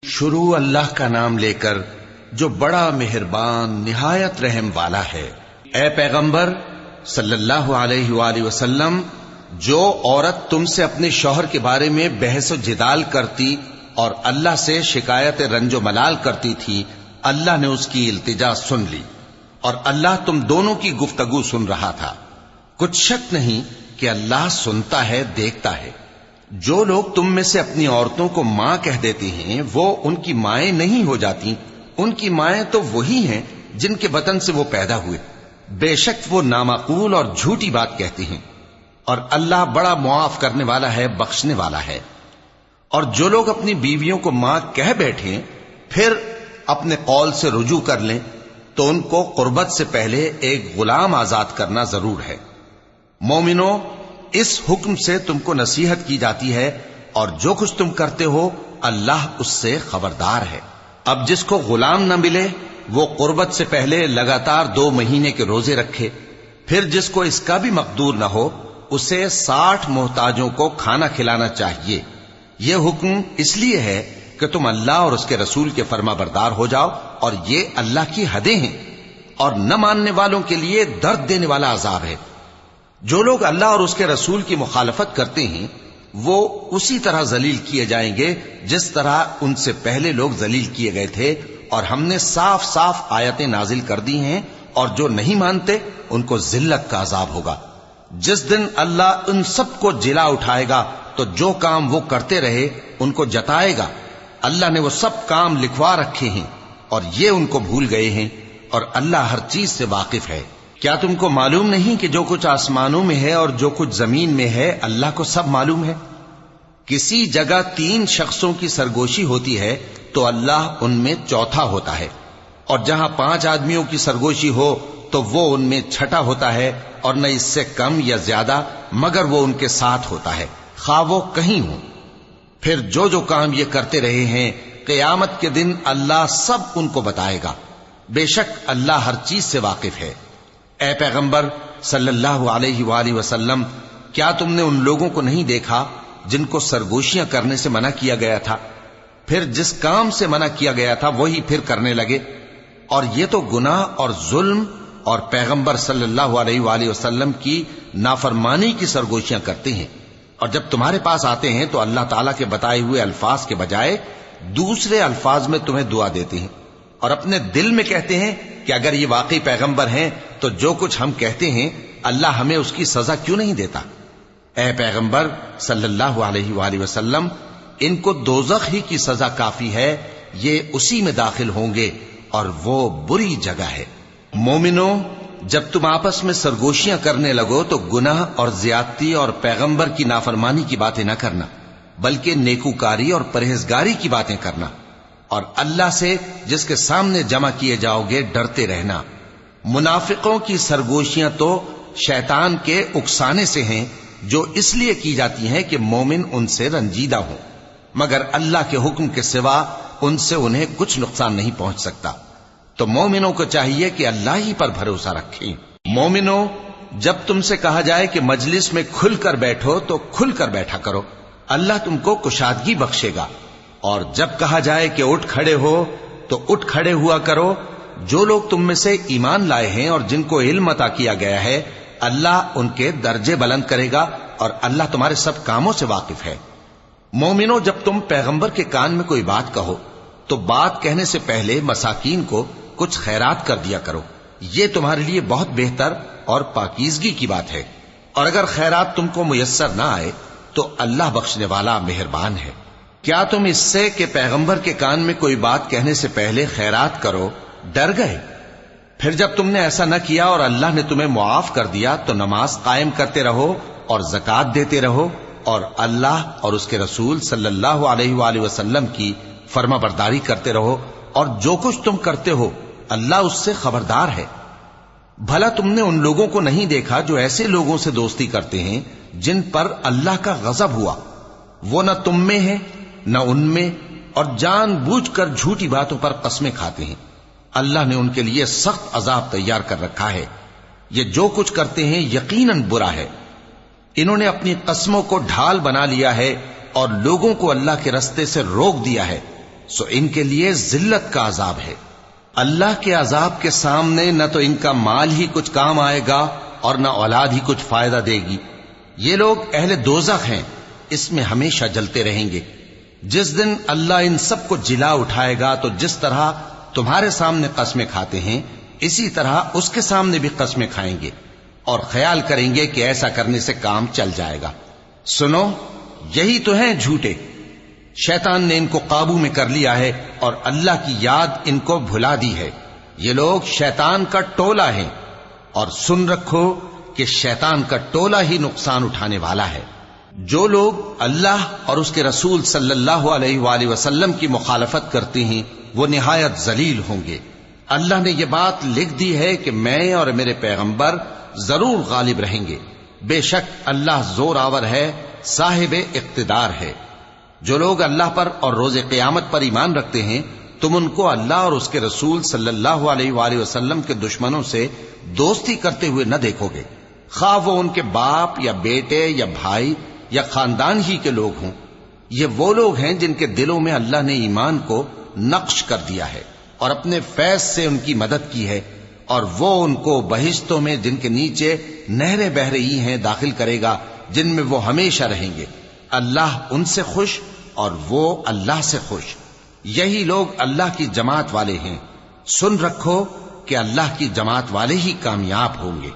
شروع اللہ کا نام لے کر جو بڑا مہربان نہایت رحم والا ہے۔ اے پیغمبر صلی اللہ علیہ وآلہ وسلم، جو عورت تم سے اپنے شوہر کے بارے میں بحث و جدال کرتی اور اللہ سے شکایت رنج و ملال کرتی تھی، اللہ نے اس کی التجا سن لی اور اللہ تم دونوں کی گفتگو سن رہا تھا۔ کچھ شک نہیں کہ اللہ سنتا ہے، دیکھتا ہے۔ جو لوگ تم میں سے اپنی عورتوں کو ماں کہہ دیتے ہیں وہ ان کی مائیں نہیں ہو جاتی، ان کی مائیں تو وہی ہیں جن کے بطن سے وہ پیدا ہوئے۔ بے شک وہ نامعقول اور جھوٹی بات کہتے ہیں، اور اللہ بڑا معاف کرنے والا ہے، بخشنے والا ہے۔ اور جو لوگ اپنی بیویوں کو ماں کہہ بیٹھیں پھر اپنے قول سے رجوع کر لیں تو ان کو قربت سے پہلے ایک غلام آزاد کرنا ضرور ہے۔ مومنو، اس حکم سے تم کو نصیحت کی جاتی ہے اور جو کچھ تم کرتے ہو اللہ اس سے خبردار ہے۔ اب جس کو غلام نہ ملے وہ قربت سے پہلے لگاتار 2 مہینے کے روزے رکھے، پھر جس کو اس کا بھی مقدور نہ ہو اسے 60 محتاجوں کو کھانا کھلانا چاہیے۔ یہ حکم اس لیے ہے کہ تم اللہ اور اس کے رسول کے فرما بردار ہو جاؤ، اور یہ اللہ کی حدیں ہیں، اور نہ ماننے والوں کے لیے درد دینے والا عذاب ہے۔ جو لوگ اللہ اور اس کے رسول کی مخالفت کرتے ہیں وہ اسی طرح ذلیل کیے جائیں گے جس طرح ان سے پہلے لوگ ذلیل کیے گئے تھے، اور ہم نے صاف صاف آیتیں نازل کر دی ہیں، اور جو نہیں مانتے ان کو ذلت کا عذاب ہوگا۔ جس دن اللہ ان سب کو جلا اٹھائے گا تو جو کام وہ کرتے رہے ان کو جتائے گا۔ اللہ نے وہ سب کام لکھوا رکھے ہیں اور یہ ان کو بھول گئے ہیں، اور اللہ ہر چیز سے واقف ہے۔ کیا تم کو معلوم نہیں کہ جو کچھ آسمانوں میں ہے اور جو کچھ زمین میں ہے اللہ کو سب معلوم ہے؟ کسی جگہ 3 شخصوں کی سرگوشی ہوتی ہے تو اللہ ان میں چوتھا ہوتا ہے، اور جہاں 5 آدمیوں کی سرگوشی ہو تو وہ ان میں چھٹا ہوتا ہے، اور نہ اس سے کم یا زیادہ مگر وہ ان کے ساتھ ہوتا ہے، خواہ وہ کہیں ہوں۔ پھر جو جو کام یہ کرتے رہے ہیں قیامت کے دن اللہ سب ان کو بتائے گا۔ بے شک اللہ ہر چیز سے واقف ہے۔ اے پیغمبر صلی اللہ علیہ وآلہ وسلم، کیا تم نے ان لوگوں کو نہیں دیکھا جن کو سرگوشیاں کرنے سے منع کیا گیا تھا، پھر جس کام سے منع کیا گیا تھا وہی پھر کرنے لگے؟ اور یہ تو گناہ اور ظلم اور پیغمبر صلی اللہ علیہ وآلہ وسلم کی نافرمانی کی سرگوشیاں کرتے ہیں، اور جب تمہارے پاس آتے ہیں تو اللہ تعالیٰ کے بتائے ہوئے الفاظ کے بجائے دوسرے الفاظ میں تمہیں دعا دیتے ہیں، اور اپنے دل میں کہتے ہیں کہ اگر یہ واقعی پیغمبر ہیں تو جو کچھ ہم کہتے ہیں اللہ ہمیں اس کی سزا کیوں نہیں دیتا؟ اے پیغمبر صلی اللہ علیہ وآلہ وسلم، ان کو دوزخ ہی کی سزا کافی ہے، یہ اسی میں داخل ہوں گے اور وہ بری جگہ ہے۔ مومنو، جب تم آپس میں سرگوشیاں کرنے لگو تو گناہ اور زیادتی اور پیغمبر کی نافرمانی کی باتیں نہ کرنا، بلکہ نیکوکاری اور پرہیزگاری کی باتیں کرنا، اور اللہ سے جس کے سامنے جمع کیے جاؤ گے ڈرتے رہنا۔ منافقوں کی سرگوشیاں تو شیطان کے اکسانے سے ہیں، جو اس لیے کی جاتی ہیں کہ مومن ان سے رنجیدہ ہوں، مگر اللہ کے حکم کے سوا ان سے انہیں کچھ نقصان نہیں پہنچ سکتا۔ تو مومنوں کو چاہیے کہ اللہ ہی پر بھروسہ رکھیں۔ مومنوں، جب تم سے کہا جائے کہ مجلس میں کھل کر بیٹھو تو کھل کر بیٹھا کرو، اللہ تم کو کشادگی بخشے گا، اور جب کہا جائے کہ اٹھ کھڑے ہو تو اٹھ کھڑے ہوا کرو۔ جو لوگ تم میں سے ایمان لائے ہیں اور جن کو علم عطا کیا گیا ہے اللہ ان کے درجے بلند کرے گا، اور اللہ تمہارے سب کاموں سے واقف ہے۔ مومنو، جب تم پیغمبر کے کان میں کوئی بات کہو تو بات کہنے سے پہلے مساکین کو کچھ خیرات کر دیا کرو، یہ تمہارے لیے بہت بہتر اور پاکیزگی کی بات ہے، اور اگر خیرات تم کو میسر نہ آئے تو اللہ بخشنے والا مہربان ہے۔ کیا تم اس سے کہ پیغمبر کے کان میں کوئی بات کہنے سے پہلے خیرات کرو ڈر گئے؟ پھر جب تم نے ایسا نہ کیا اور اللہ نے تمہیں معاف کر دیا تو نماز قائم کرتے رہو اور زکوٰۃ دیتے رہو، اور اللہ اور اس کے رسول صلی اللہ علیہ وآلہ وسلم کی فرما برداری کرتے رہو، اور جو کچھ تم کرتے ہو اللہ اس سے خبردار ہے۔ بھلا تم نے ان لوگوں کو نہیں دیکھا جو ایسے لوگوں سے دوستی کرتے ہیں جن پر اللہ کا غضب ہوا؟ وہ نہ تم میں ہے نہ ان میں، اور جان بوجھ کر جھوٹی باتوں پر قسمیں کھاتے ہیں۔ اللہ نے ان کے لیے سخت عذاب تیار کر رکھا ہے۔ یہ جو کچھ کرتے ہیں یقیناً برا ہے۔ انہوں نے اپنی قسموں کو ڈھال بنا لیا ہے اور لوگوں کو اللہ کے رستے سے روک دیا ہے، سو ان کے لیے ذلت کا عذاب ہے۔ اللہ کے عذاب کے سامنے نہ تو ان کا مال ہی کچھ کام آئے گا اور نہ اولاد ہی کچھ فائدہ دے گی۔ یہ لوگ اہل دوزخ ہیں، اس میں ہمیشہ جلتے رہیں گے۔ جس دن اللہ ان سب کو جلا اٹھائے گا تو جس طرح تمہارے سامنے قسمیں کھاتے ہیں اسی طرح اس کے سامنے بھی قسمیں کھائیں گے اور خیال کریں گے کہ ایسا کرنے سے کام چل جائے گا۔ سنو، یہی تو ہیں جھوٹے۔ شیطان نے ان کو قابو میں کر لیا ہے اور اللہ کی یاد ان کو بھلا دی ہے۔ یہ لوگ شیطان کا ٹولہ ہیں، اور سن رکھو کہ شیطان کا ٹولہ ہی نقصان اٹھانے والا ہے۔ جو لوگ اللہ اور اس کے رسول صلی اللہ علیہ وآلہ وسلم کی مخالفت کرتے ہیں وہ نہایت ذلیل ہوں گے۔ اللہ نے یہ بات لکھ دی ہے کہ میں اور میرے پیغمبر ضرور غالب رہیں گے۔ بے شک اللہ زور آور ہے، صاحب اقتدار ہے۔ جو لوگ اللہ پر اور روز قیامت پر ایمان رکھتے ہیں تم ان کو اللہ اور اس کے رسول صلی اللہ علیہ وآلہ وسلم کے دشمنوں سے دوستی کرتے ہوئے نہ دیکھو گے، خواہ وہ ان کے باپ یا بیٹے یا بھائی یا خاندان ہی کے لوگ ہوں۔ یہ وہ لوگ ہیں جن کے دلوں میں اللہ نے ایمان کو نقش کر دیا ہے اور اپنے فیض سے ان کی مدد کی ہے، اور وہ ان کو بہشتوں میں جن کے نیچے نہریں بہ رہی ہیں داخل کرے گا، جن میں وہ ہمیشہ رہیں گے۔ اللہ ان سے خوش اور وہ اللہ سے خوش۔ یہی لوگ اللہ کی جماعت والے ہیں۔ سن رکھو کہ اللہ کی جماعت والے ہی کامیاب ہوں گے۔